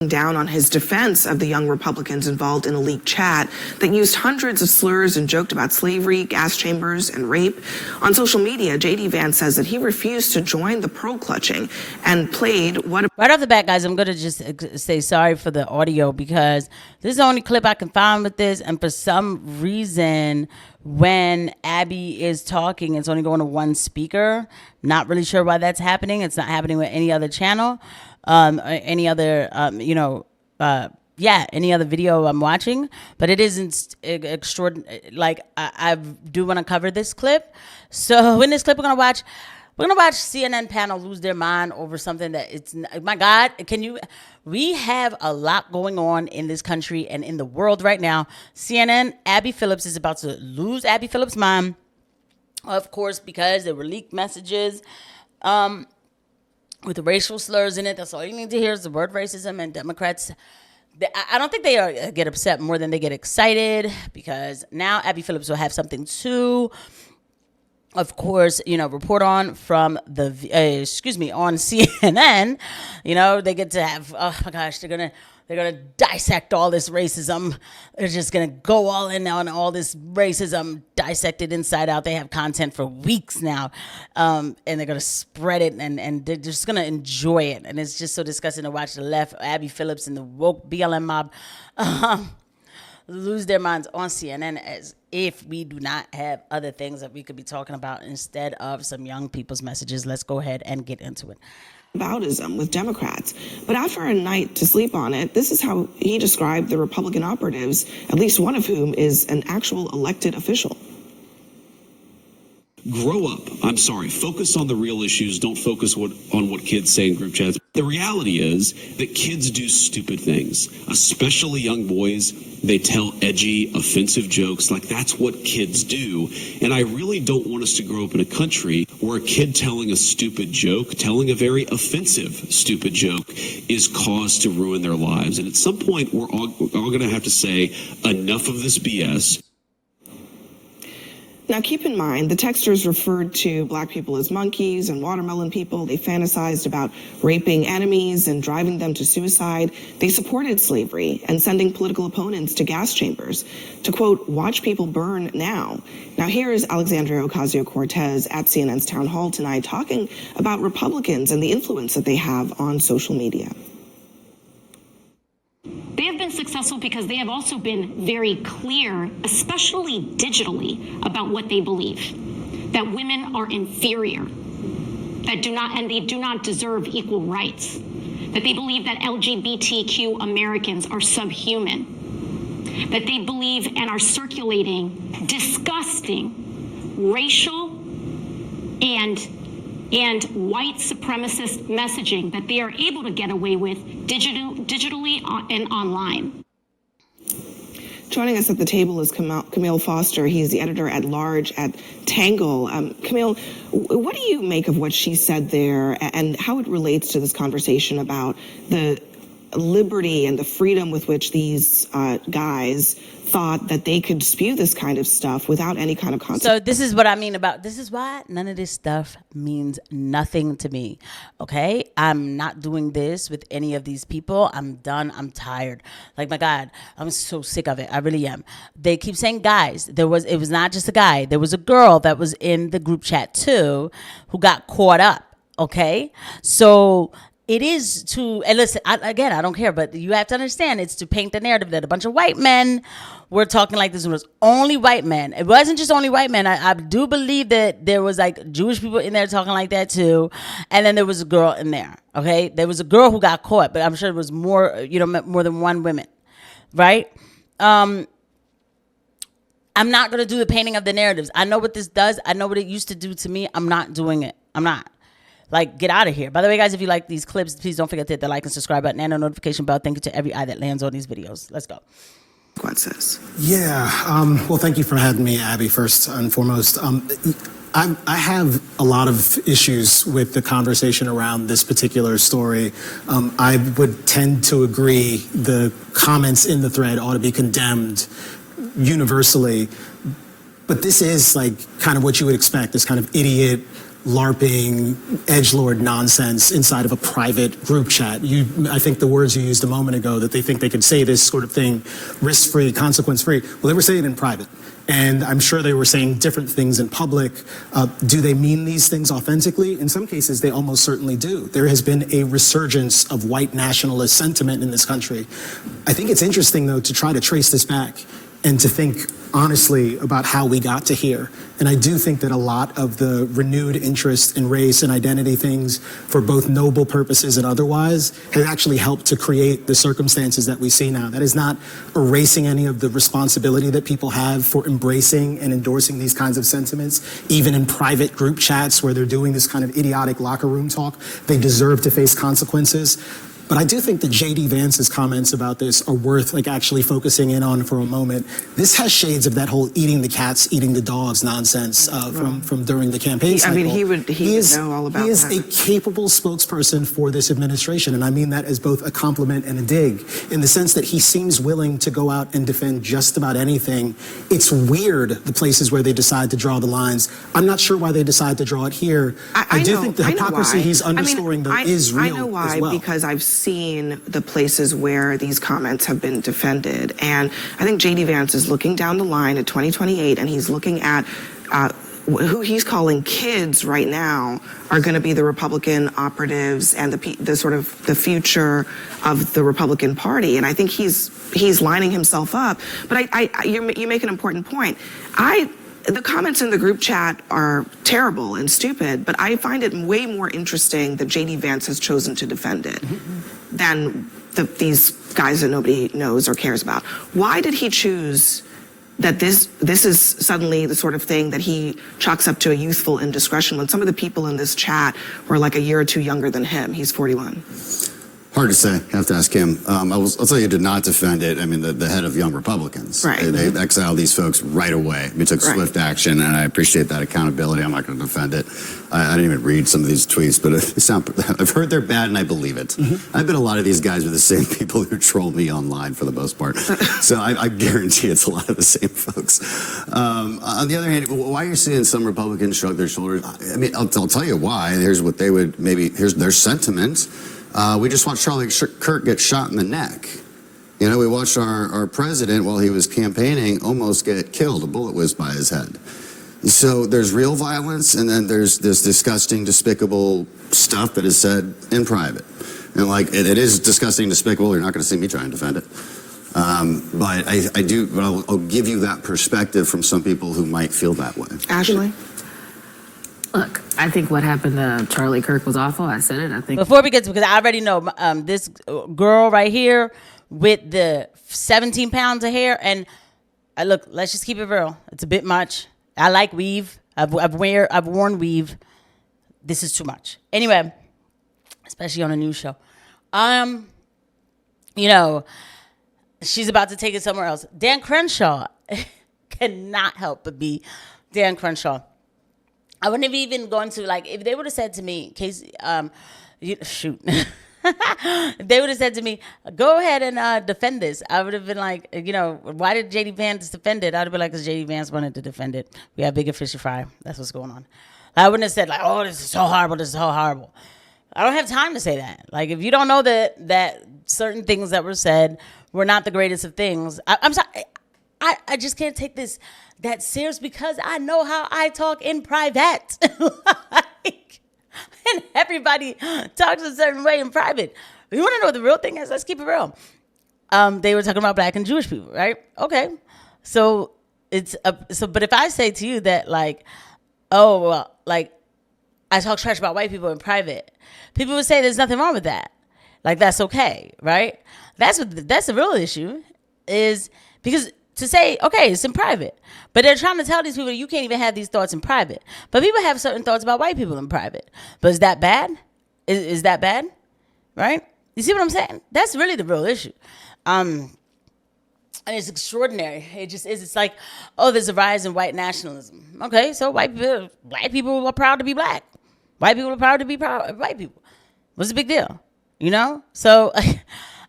down on his defense of the young Republicans involved in a leaked chat that used hundreds of slurs and joked about slavery, gas chambers, and rape. On social media, J.D. Vance says that he refused to join the pearl clutching and played what... Right off the bat, guys, I'm going to just say sorry for the audio because this is the only clip I can find with this, and for some reason, when Abby is talking, it's only going to one speaker. Not really sure why that's happening. It's not happening with any other channel. Any other, any other video I'm watching, but it isn't extraordinary. Like I do want to cover this clip. So in this clip, we're gonna watch CNN panel lose their mind over something that it's, my God, we have a lot going on in this country and in the world right now. CNN, Abby Phillips is about to lose Abby Phillips' mind, of course, because there were leaked messages, with the racial slurs in it. That's all you need to hear is the word racism. And Democrats, I don't think they get upset more than they get excited, because now Abby Phillips will have something to, of course, report on from the, on CNN. They get to have, oh my gosh, they're going to dissect all this racism. They're just going to go all in on all this racism, dissect it inside out. They have content for weeks now, and they're going to spread it, and they're just going to enjoy it. And it's just so disgusting to watch the left, Abby Phillips and the woke BLM mob lose their minds on CNN, as if we do not have other things that we could be talking about instead of some young people's messages. Let's go ahead and get into it. Aboutism with Democrats. But after a night to sleep on it, this is how he described the Republican operatives, at least one of whom is an actual elected official. Grow up. I'm sorry. Focus on the real issues. Don't focus on what kids say in group chats. The reality is that kids do stupid things, especially young boys. They tell edgy, offensive jokes. Like, that's what kids do. And I really don't want us to grow up in a country where a kid telling a stupid joke, telling a very offensive stupid joke, is cause to ruin their lives. And at some point, we're all going to have to say, enough of this BS. Now, keep in mind, the texters referred to black people as monkeys and watermelon people. They fantasized about raping enemies and driving them to suicide. They supported slavery and sending political opponents to gas chambers to, quote, watch people burn now. Now, here is Alexandria Ocasio-Cortez at CNN's town hall tonight talking about Republicans and the influence that they have on social media. They have been successful because they have also been very clear, especially digitally, about what they believe. That women are inferior, they do not deserve equal rights, that they believe that LGBTQ Americans are subhuman, that they believe and are circulating disgusting racial and white supremacist messaging that they are able to get away with digitally and online. Joining us at the table is Camille Foster. He's the editor-at-large at Tangle. Camille, what do you make of what she said there and how it relates to this conversation about the liberty and the freedom with which these guys thought that they could spew this kind of stuff without any kind of consequence? So this is what I mean about, this is why none of this stuff means nothing to me, okay? I'm not doing this with any of these people. I'm done. I'm tired. Like, my God, I'm so sick of it. I really am. They keep saying guys. It was not just a guy. There was a girl that was in the group chat too who got caught up, okay? So it is to, and listen, I don't care, but you have to understand, it's to paint the narrative that a bunch of white men were talking like this. It was only white men. It wasn't just only white men. I do believe that there was like Jewish people in there talking like that too. And then there was a girl in there, okay? There was a girl who got caught, but I'm sure it was more, more than one woman, right? I'm not going to do the painting of the narratives. I know what this does. I know what it used to do to me. I'm not doing it. I'm not. Like, get out of here. By the way, guys, if you like these clips, please don't forget to hit the like and subscribe button and the notification bell. Thank you to every eye that lands on these videos. Let's go. Yeah. Well, thank you for having me, Abby, first and foremost. I have a lot of issues with the conversation around this particular story. I would tend to agree the comments in the thread ought to be condemned universally. But this is like kind of what you would expect, this kind of idiot LARPing, edgelord nonsense inside of a private group chat. I think the words you used a moment ago, that they think they could say this sort of thing risk-free, consequence-free. Well, they were saying it in private. And I'm sure they were saying different things in public. Do they mean these things authentically? In some cases, they almost certainly do. There has been a resurgence of white nationalist sentiment in this country. I think it's interesting, though, to try to trace this back and to think honestly about how we got to here. And I do think that a lot of the renewed interest in race and identity things, for both noble purposes and otherwise, has actually helped to create the circumstances that we see now. That is not erasing any of the responsibility that people have for embracing and endorsing these kinds of sentiments, even in private group chats where they're doing this kind of idiotic locker room talk. They deserve to face consequences. But I do think that J.D. Vance's comments about this are worth actually focusing in on for a moment. This has shades of that whole eating the cats, eating the dogs nonsense from during the campaign cycle. I mean, he would know all about that. He is a capable spokesperson for this administration, and I mean that as both a compliment and a dig, in the sense that he seems willing to go out and defend just about anything. It's weird, the places where they decide to draw the lines. I'm not sure why they decide to draw it here. I do think the hypocrisy he's underscoring, though, is real. I know why, as well. because I've seen the places where these comments have been defended. And I think J.D. Vance is looking down the line at 2028, and he's looking at who he's calling kids right now are going to be the Republican operatives and the sort of the future of the Republican Party. And I think he's lining himself up. But you make an important point. The comments in the group chat are terrible and stupid, but I find it way more interesting that J.D. Vance has chosen to defend it than these guys that nobody knows or cares about. Why did he choose that this is suddenly the sort of thing that he chalks up to a youthful indiscretion when some of the people in this chat were like a year or two younger than him? He's 41. Hard to say. I have to ask him. I'll tell you, did not defend it. I mean, the head of Young Republicans. Right. They exiled these folks right away. We took swift action, and I appreciate that accountability. I'm not going to defend it. I didn't even read some of these tweets, but I've heard they're bad, and I believe it. I bet a lot of these guys are the same people who troll me online for the most part. So I guarantee it's a lot of the same folks. On the other hand, why you're seeing some Republicans shrug their shoulders, I mean, I'll tell you why. Here's what they would here's their sentiment. We just watched Charlie Kirk get shot in the neck. You know, we watched our president, while he was campaigning, almost get killed. A bullet whizzed by his head. So there's real violence, and then there's this disgusting, despicable stuff that is said in private. And it is disgusting, despicable. You're not going to see me try and defend it. But I do. But I'll give you that perspective from some people who might feel that way. Ashley? Look, I think what happened to Charlie Kirk was awful. I said it. I think before we get to, because I already know this girl right here with the 17 pounds of hair, and look, let's just keep it real. It's a bit much. I like weave. I've worn weave. This is too much. Anyway, especially on a news show. You know, she's about to take it somewhere else. Dan Crenshaw cannot help but be Dan Crenshaw. I wouldn't have even gone to, if they would have said to me, Casey, shoot. If they would have said to me, go ahead and defend this, I would have been like, why did J.D. Vance defend it? I would have been like, because J.D. Vance wanted to defend it. We have bigger fish to fry. That's what's going on. I wouldn't have said, oh, this is so horrible. This is so horrible. I don't have time to say that. If you don't know that certain things that were said were not the greatest of things, I'm sorry. I just can't take this that serious because I know how I talk in private. And everybody talks a certain way in private. You want to know what the real thing is? Let's keep it real. They were talking about Black and Jewish people, right? Okay. So but if I say to you that I talk trash about white people in private, people would say there's nothing wrong with that. That's okay, right? That's the real issue, is because to say, okay, it's in private. But they're trying to tell these people you can't even have these thoughts in private. But people have certain thoughts about white people in private. But is that bad? Is that bad? Right? You see what I'm saying? That's really the real issue. And it's extraordinary. It just is. It's like, oh, there's a rise in white nationalism. Okay, so black people are proud to be black. White people are proud to be white people. What's the big deal? So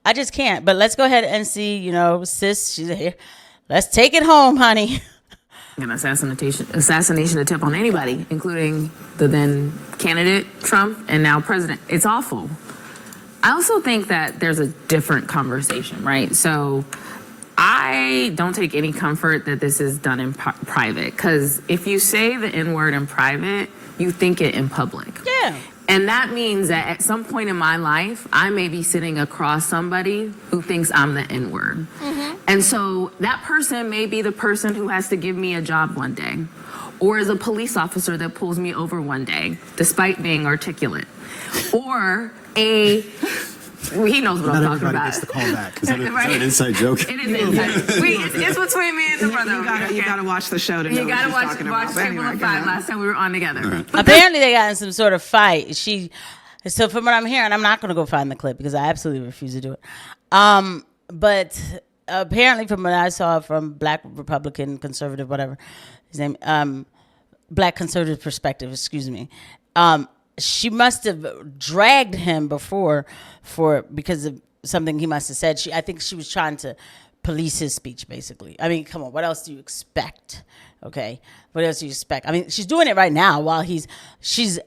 I just can't. But let's go ahead and see, sis, she's here. Let's take it home, honey. an assassination attempt on anybody, including the then candidate Trump and now president. It's awful. I also think that there's a different conversation, right? So I don't take any comfort that this is done in private, because if you say the N-word in private, you think it in public. Yeah. And that means that at some point in my life, I may be sitting across somebody who thinks I'm the N-word. And so that person may be the person who has to give me a job one day, or is a police officer that pulls me over one day, despite being articulate, or he knows what I'm talking about. Not everybody gets the call back. Is that an inside joke? It is inside. It's between me and the brother. You gotta watch the show to know You what gotta she's watch talking about. But Table of Five last time we were on together. But Apparently they got in some sort of fight. So from what I'm hearing, I'm not going to go find the clip because I absolutely refuse to do it. But apparently from what I saw from Black Republican conservative, whatever his name, Black conservative perspective, excuse me. She must have dragged him before because of something he must have said. I think she was trying to police his speech, basically. I mean, come on, what else do you expect? Okay, what else do you expect? I mean, she's doing it right now while she's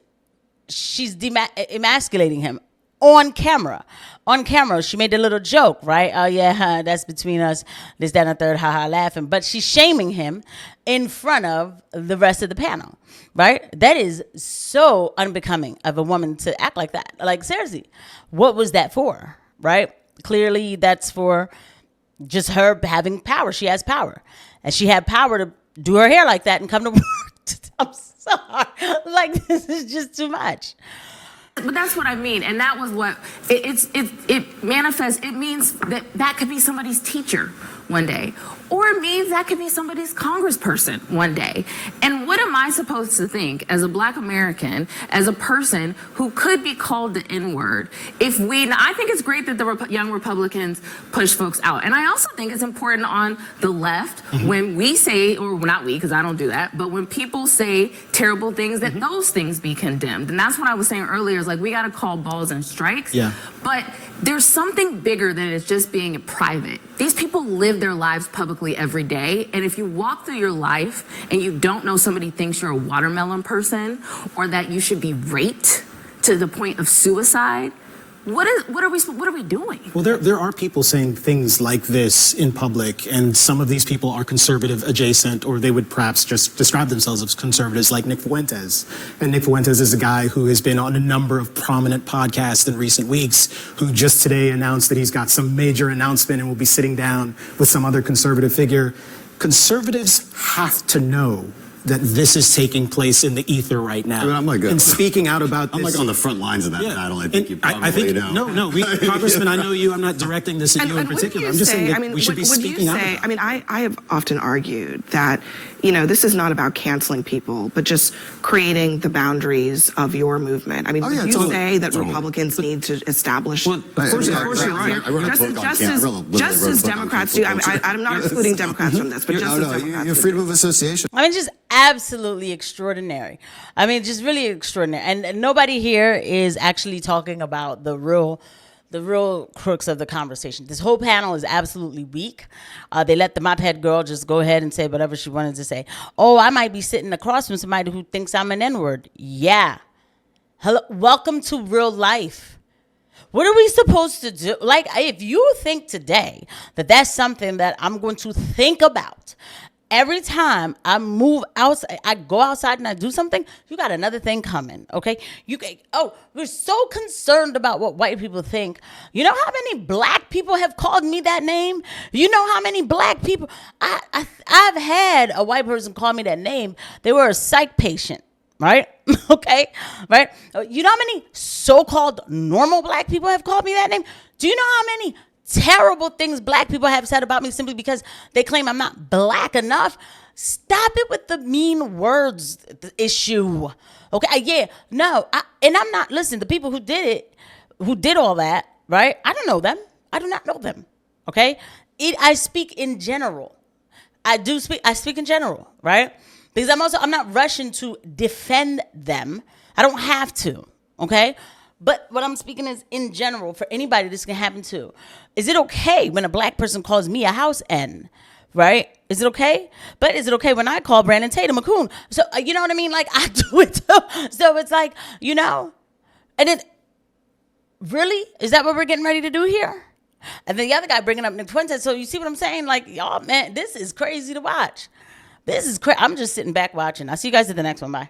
emasculating him on camera. On camera, she made a little joke, right? Oh yeah, that's between us. This, that, and the third, haha, laughing. But she's shaming him in front of the rest of the panel, right? That is so unbecoming of a woman to act like that. Like, seriously, what was that for, right? Clearly, that's for just her having power. She has power. And she had power to do her hair like that and come to work. I'm sorry. Like, this is just too much. But that's what I mean, and that was what it manifests. It means that could be somebody's teacher one day, or it means that could be somebody's congressperson one day. And what am I supposed to think as a Black American, as a person who could be called the N-word, I think it's great that the young Republicans push folks out, and I also think it's important on the left when we say, or not we, because I don't do that, but when people say terrible things, that those things be condemned. And that's what I was saying earlier, is like, we got to call balls and strikes. Yeah. But there's something bigger than it's just being private. These people live their lives publicly every day. And if you walk through your life and you don't know somebody thinks you're a watermelon person, or that you should be raped to the point of suicide, what are we doing? Well, there are people saying things like this in public, and some of these people are conservative adjacent, or they would perhaps just describe themselves as conservatives, like Nick Fuentes. And Nick Fuentes is a guy who has been on a number of prominent podcasts in recent weeks, who just today announced that he's got some major announcement and will be sitting down with some other conservative figure. Conservatives have to know that this is taking place in the ether right now. I mean, and speaking out about this. I'm like on the front lines of that battle. I think you probably I think, know. No, Congressman, I know you. I'm not directing this at you in particular. I'm just saying that we should be speaking out about it. I mean, I have often argued that, this is not about canceling people, but just creating the boundaries of your movement. I mean, would you say that Republicans need to establish? Of course you're right. I wrote a book on canceling. Just as Democrats do. I'm not excluding Democrats from this, but just as Democrats Your freedom of association. I mean, just absolutely extraordinary. I mean, just really extraordinary. And nobody here is actually talking about the real crux of the conversation. This whole panel is absolutely weak. They let the mophead girl just go ahead and say whatever she wanted to say. Oh, I might be sitting across from somebody who thinks I'm an N-word. Yeah. Hello, welcome to real life. What are we supposed to do? Like, if you think today that that's something that I'm going to think about every time I move outside, I go outside and I do something, you got another thing coming, okay? We're so concerned about what white people think. You know how many Black people have called me that name? You know how many Black people? I've had a white person call me that name. They were a psych patient, right? Okay, right? You know how many so-called normal Black people have called me that name? Do you know how many terrible things Black people have said about me simply because they claim I'm not Black enough? Stop it with the mean words issue. Okay, I'm not, listen, the people who did all that, right? I don't know them. I do not know them, okay? I speak in general. I speak in general, right? Because I'm not rushing to defend them. I don't have to, okay? But what I'm speaking is in general, for anybody this can happen to. Is it okay when a Black person calls me a house N right? Is it okay? But is it okay when I call Brandon Tatum a coon? So, you know what I mean? Like, I do it too. So it's like, you know, and it, really? Is that what we're getting ready to do here? And then the other guy bringing up Nick Fuentes. So you see what I'm saying? Like, y'all, man, this is crazy to watch. This is crazy. I'm just sitting back watching. I'll see you guys at the next one. Bye.